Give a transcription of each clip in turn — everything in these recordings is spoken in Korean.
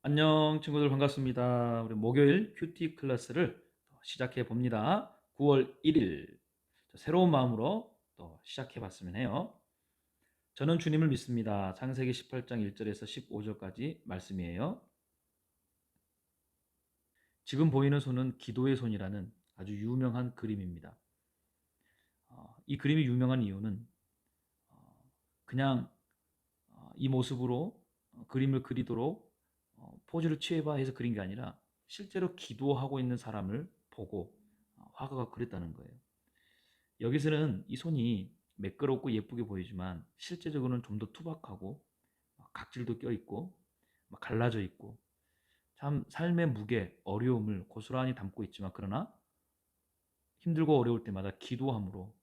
안녕 친구들 반갑습니다. 우리 목요일 큐티 클래스를 시작해 봅니다. 9월 1일 새로운 마음으로 또 시작해 봤으면 해요. 저는 주님을 믿습니다. 창세기 18장 1절에서 15절까지 말씀이에요. 지금 보이는 손은 기도의 손이라는 아주 유명한 그림입니다. 이 그림이 유명한 이유는 그냥 이 모습으로 그림을 그리도록 포즈를 취해봐 해서 그린 게 아니라 실제로 기도하고 있는 사람을 보고 화가가 그렸다는 거예요. 여기서는 이 손이 매끄럽고 예쁘게 보이지만 실제적으로는 좀 더 투박하고 각질도 껴있고 갈라져 있고 참 삶의 무게, 어려움을 고스란히 담고 있지만 그러나 힘들고 어려울 때마다 기도함으로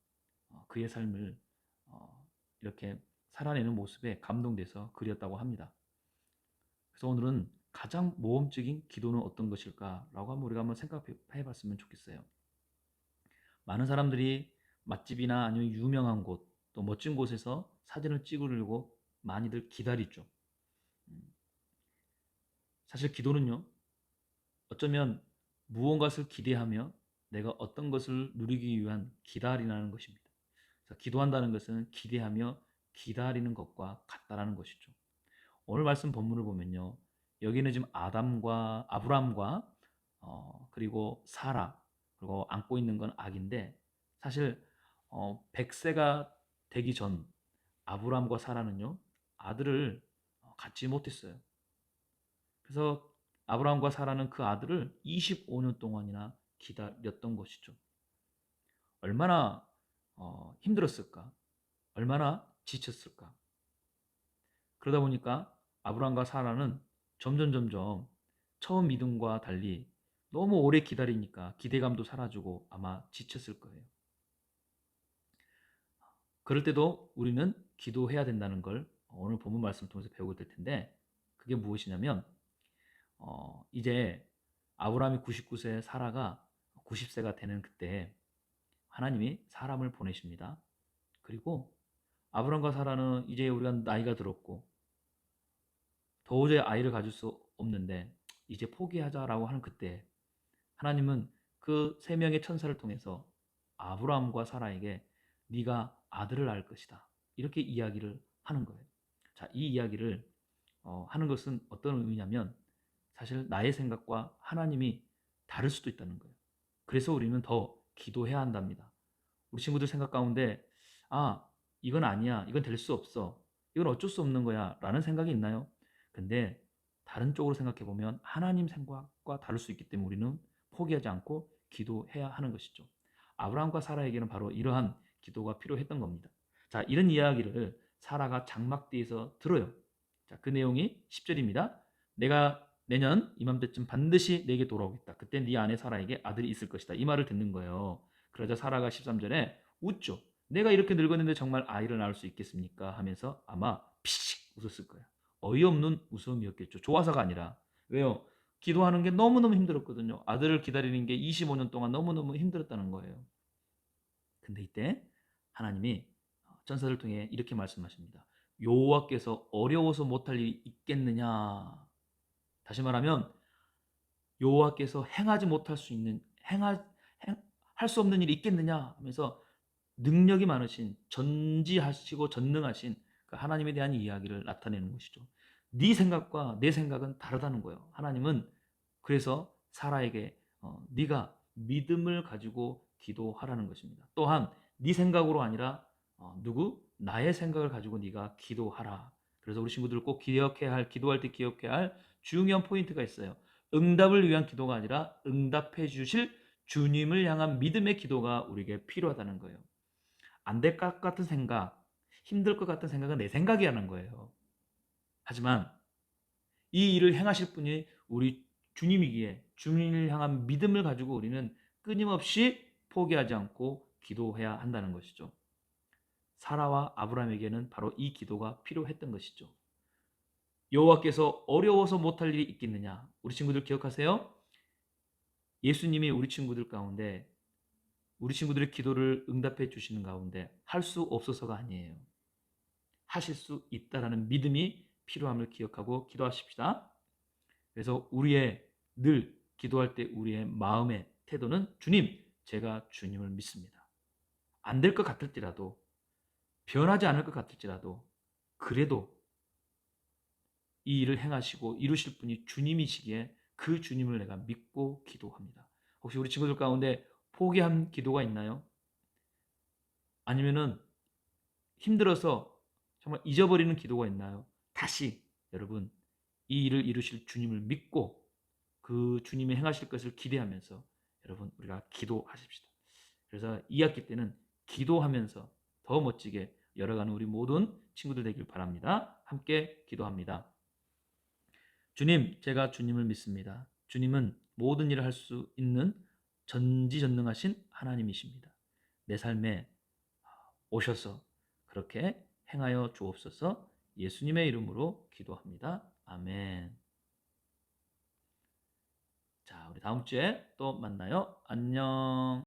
그의 삶을 이렇게 살아내는 모습에 감동돼서 그렸다고 합니다. 그래서 오늘은 가장 모험적인 기도는 어떤 것일까라고 한번 우리가 한번 생각해 봤으면 좋겠어요. 많은 사람들이 맛집이나 아니면 유명한 곳, 또 멋진 곳에서 사진을 찍으려고 많이들 기다리죠. 음, 사실 기도는요, 어쩌면 무언가를 기대하며 내가 어떤 것을 누리기 위한 기다리라는 것입니다. 그래서 기도한다는 것은 기대하며 기다리는 것과 같다라는 것이죠. 오늘 말씀 본문을 보면요. 여기는 지금 아담과 아브람과 그리고 사라 그리고 안고 있는 건 아기인데 사실 100세가 되기 전 아브람과 사라는요. 아들을 갖지 못했어요. 그래서 아브람과 사라는 그 아들을 25년 동안이나 기다렸던 것이죠. 얼마나 힘들었을까? 얼마나 지쳤을까? 그러다 보니까 아브람과 사라는 점점 처음 믿음과 달리 너무 오래 기다리니까 기대감도 사라지고 아마 지쳤을 거예요. 그럴 때도 우리는 기도해야 된다는 걸 오늘 본문 말씀 통해서 배우게 될 텐데 그게 무엇이냐면 이제 아브라함이 99세 사라가 90세가 되는 그때 하나님이 사람을 보내십니다. 그리고 아브라함과 사라는 이제 우리가 나이가 들었고 도저히 아이를 가질 수 없는데 이제 포기하자라고 하는 그때 하나님은 그 세 명의 천사를 통해서 아브라함과 사라에게 네가 아들을 낳을 것이다. 이렇게 이야기를 하는 거예요. 자, 이 이야기를 하는 것은 어떤 의미냐면 사실 나의 생각과 하나님이 다를 수도 있다는 거예요. 그래서 우리는 더 기도해야 한답니다. 우리 친구들 생각 가운데 아, 이건 아니야. 이건 될 수 없어. 이건 어쩔 수 없는 거야. 라는 생각이 있나요? 근데 다른 쪽으로 생각해 보면 하나님 생각과 다를 수 있기 때문에 우리는 포기하지 않고 기도해야 하는 것이죠. 아브라함과 사라에게는 바로 이러한 기도가 필요했던 겁니다. 자, 이런 이야기를 사라가 장막뒤에서 들어요. 자, 그 내용이 10절입니다. 내가 내년 이맘때쯤 반드시 내게 돌아오겠다. 그때 네 아내 사라에게 아들이 있을 것이다. 이 말을 듣는 거예요. 그러자 사라가 13절에 웃죠. 내가 이렇게 늙었는데 정말 아이를 낳을 수 있겠습니까? 하면서 아마 피식 웃었을 거예요. 어이없는 웃음이었겠죠. 좋아서가 아니라. 왜요? 기도하는 게 너무너무 힘들었거든요. 아들을 기다리는 게 25년 동안 너무너무 힘들었다는 거예요. 근데 이때 하나님이 천사를 통해 이렇게 말씀하십니다. 여호와께서 어려워서 못할 일이 있겠느냐? 다시 말하면 여호와께서 행하지 못할 수 있는 할 수 없는 일이 있겠느냐 하면서 능력이 많으신 전지하시고 전능하신 그 하나님에 대한 이야기를 나타내는 것이죠. 네 생각과 내 생각은 다르다는 거예요. 하나님은 그래서 사라에게 네가 믿음을 가지고 기도하라는 것입니다. 또한 네 생각으로 아니라 누구? 나의 생각을 가지고 네가 기도하라. 그래서 우리 친구들 꼭 기억해야 할 기도할 때 기억해야 할 중요한 포인트가 있어요. 응답을 위한 기도가 아니라 응답해 주실 주님을 향한 믿음의 기도가 우리에게 필요하다는 거예요. 안 될 것 같은 생각, 힘들 것 같은 생각은 내 생각이라는 거예요. 하지만 이 일을 행하실 분이 우리 주님이기에 주님을 향한 믿음을 가지고 우리는 끊임없이 포기하지 않고 기도해야 한다는 것이죠. 사라와 아브라함에게는 바로 이 기도가 필요했던 것이죠. 여호와께서 어려워서 못할 일이 있겠느냐? 우리 친구들 기억하세요? 예수님이 우리 친구들 가운데 우리 친구들의 기도를 응답해 주시는 가운데 할 수 없어서가 아니에요. 하실 수 있다라는 믿음이 필요함을 기억하고 기도하십시다. 그래서 우리의 늘 기도할 때 우리의 마음의 태도는 주님, 제가 주님을 믿습니다. 안 될 것 같을지라도, 변하지 않을 것 같을지라도, 그래도 이 일을 행하시고 이루실 분이 주님이시기에 그 주님을 내가 믿고 기도합니다. 혹시 우리 친구들 가운데 포기한 기도가 있나요? 아니면은 힘들어서 정말 잊어버리는 기도가 있나요? 다시 여러분, 이 일을 이루실 주님을 믿고 그 주님이 행하실 것을 기대하면서 여러분 우리가 기도하십시다. 그래서 2학기 때는 기도하면서 더 멋지게 열어가는 우리 모든 친구들 되길 바랍니다. 함께 기도합니다. 주님, 제가 주님을 믿습니다. 주님은 모든 일을 할 수 있는 전지전능하신 하나님이십니다. 내 삶에 오셔서 그렇게 행하여 주옵소서. 예수님의 이름으로 기도합니다. 아멘. 자, 우리 다음 주에 또 만나요. 안녕.